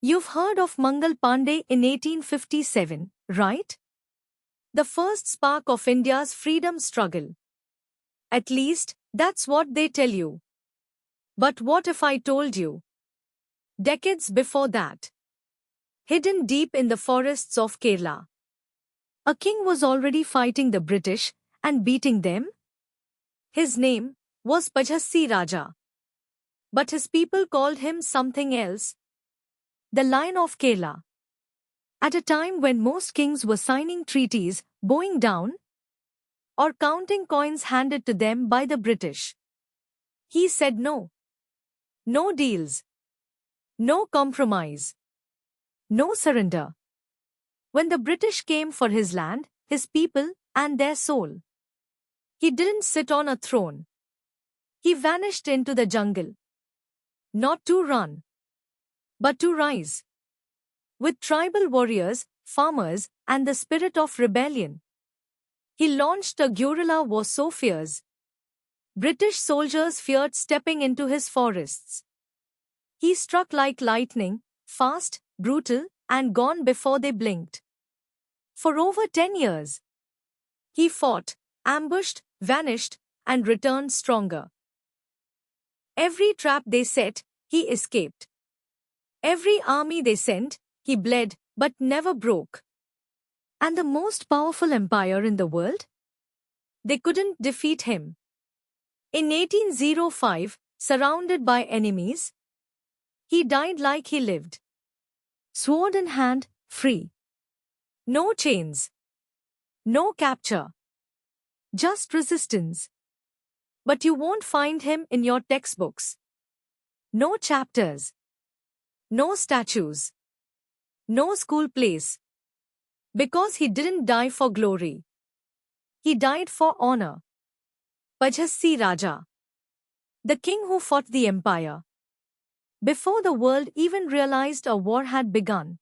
You've heard of Mangal Pandey in 1857, right? The first spark of India's freedom struggle. At least, that's what they tell you. But what if I told you? Decades before that, hidden deep in the forests of Kerala, a king was already fighting the British and beating them. His name was Pajhassi Raja. But his people called him something else, the Lion of Kerala. At a time when most kings were signing treaties, bowing down, or counting coins handed to them by the British, he said no. No deals. No compromise. No surrender. When the British came for his land, his people, and their soul, he didn't sit on a throne. He vanished into the jungle. Not to run, but to rise. With tribal warriors, farmers, and the spirit of rebellion, he launched a guerrilla war so fierce, British soldiers feared stepping into his forests. He struck like lightning, fast, brutal, and gone before they blinked. For over 10 years, he fought, ambushed, vanished, and returned stronger. Every trap they set, he escaped. Every army they sent, he bled, but never broke. And the most powerful empire in the world? They couldn't defeat him. In 1805, surrounded by enemies, he died like he lived. Sword in hand, free. No chains. No capture. Just resistance. But you won't find him in your textbooks. No chapters. No statues. No school plays. Because he didn't die for glory. He died for honor. Pajhassi Raja, the king who fought the empire before the world even realized a war had begun.